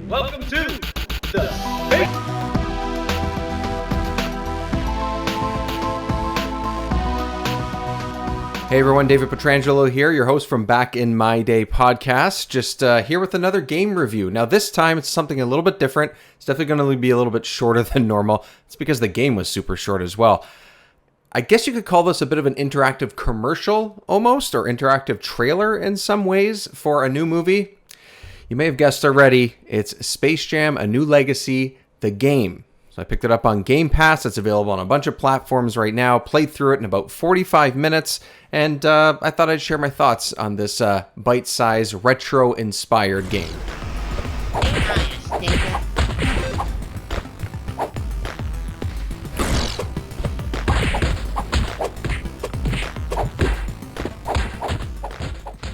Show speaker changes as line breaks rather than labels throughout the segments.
Welcome to the Space.
Hey everyone, David Petrangelo here, your host from Back in My Day podcast. Just here with another game review. Now this time it's something a little bit different. It's definitely going to be a little bit shorter than normal. It's because the game was super short as well. I guess you could call this a bit of an interactive commercial almost, or interactive trailer in some ways for a new movie. You may have guessed already, it's Space Jam: A New Legacy, the game. So I picked it up on Game Pass. It's available on a bunch of platforms right now. Played through it in about 45 minutes, and I thought I'd share my thoughts on this bite-sized, retro-inspired game.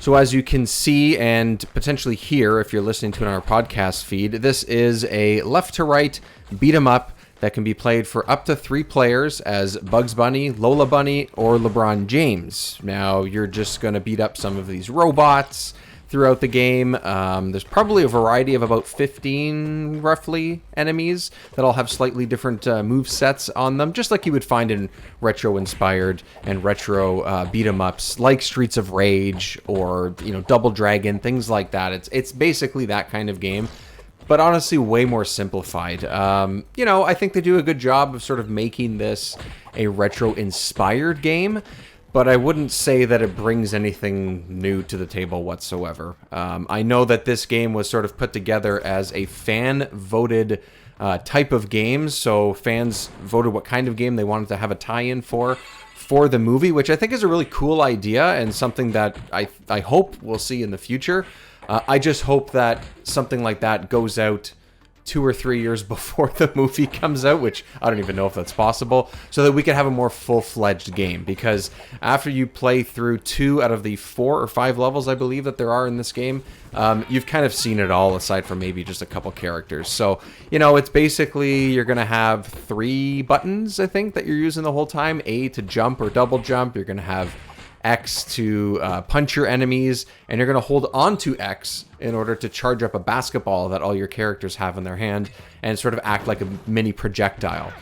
So as you can see and potentially hear if you're listening to it on our podcast feed, this is a left-to-right beat-em-up that can be played for up to 3 players as Bugs Bunny, Lola Bunny, or LeBron James. Now, you're just going to beat up some of these robots throughout the game. There's probably a variety of about 15, roughly, enemies that all have slightly different move sets on them, just like you would find in retro-inspired and retro beat-em-ups like Streets of Rage or, Double Dragon, things like that. It's basically that kind of game, but honestly way more simplified. I think they do a good job of sort of making this a retro-inspired game, but I wouldn't say that it brings anything new to the table whatsoever. I know that this game was sort of put together as a fan-voted type of game, so fans voted what kind of game they wanted to have a tie-in for the movie, which I think is a really cool idea and something that I hope we'll see in the future. I just hope that something like that goes out 2 or 3 years before the movie comes out, which I don't even know if that's possible, so that we can have a more full-fledged game. Because after you play through 2 out of the 4 or 5 levels, I believe, that there are in this game, you've kind of seen it all, aside from maybe just a couple characters. So, it's basically you're going to have 3 buttons, I think, that you're using the whole time. A to jump or double jump. You're going to have X to punch your enemies, and you're going to hold on to X in order to charge up a basketball that all your characters have in their hand and sort of act like a mini projectile.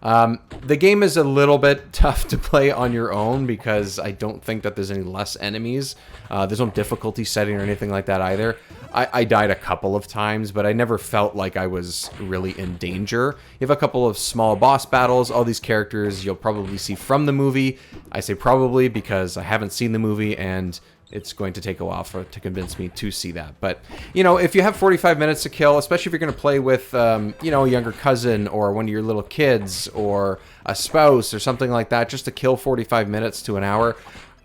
The game is a little bit tough to play on your own because I don't think that there's any less enemies. There's no difficulty setting or anything like that either. I died a couple of times, but I never felt like I was really in danger. You have a couple of small boss battles. All these characters you'll probably see from the movie. I say probably because I haven't seen the movie and it's going to take a while to convince me to see that. But, if you have 45 minutes to kill, especially if you're going to play with, a younger cousin or one of your little kids or a spouse or something like that, just to kill 45 minutes to an hour,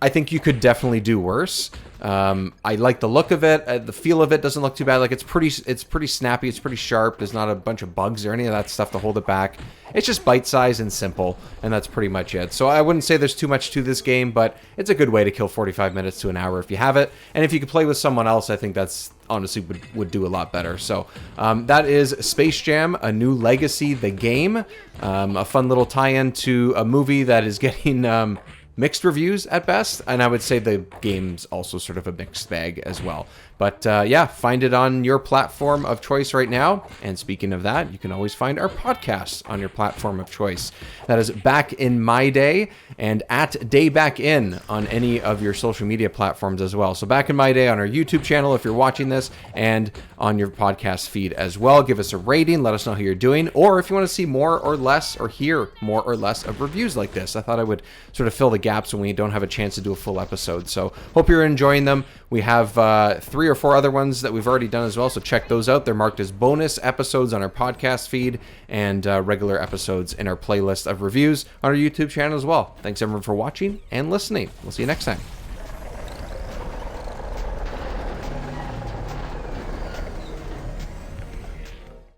I think you could definitely do worse. I like the look of it. The feel of it doesn't look too bad. Like it's pretty snappy. It's pretty sharp. There's not a bunch of bugs or any of that stuff to hold it back. It's just bite-sized and simple, and that's pretty much it. So I wouldn't say there's too much to this game, but it's a good way to kill 45 minutes to an hour if you have it. And if you could play with someone else, I think that's honestly would do a lot better. So that is Space Jam: A New Legacy, the game. A fun little tie-in to a movie that is getting mixed reviews at best, and I would say the game's also sort of a mixed bag as well. But find it on your platform of choice right now. And speaking of that, you can always find our podcast on your platform of choice. That is Back in My Day and at DayBackIn on any of your social media platforms as well. So Back in My Day on our YouTube channel if you're watching this, and on your podcast feed as well. Give us a rating, let us know how you're doing, or if you want to see more or less or hear more or less of reviews like this. I thought I would sort of fill the gaps when we don't have a chance to do a full episode. So hope you're enjoying them. We have 3 or 4 other ones that we've already done as well, so check those out. They're marked as bonus episodes on our podcast feed and regular episodes in our playlist of reviews on our YouTube channel as well. Thanks everyone for watching and listening. We'll see you next time.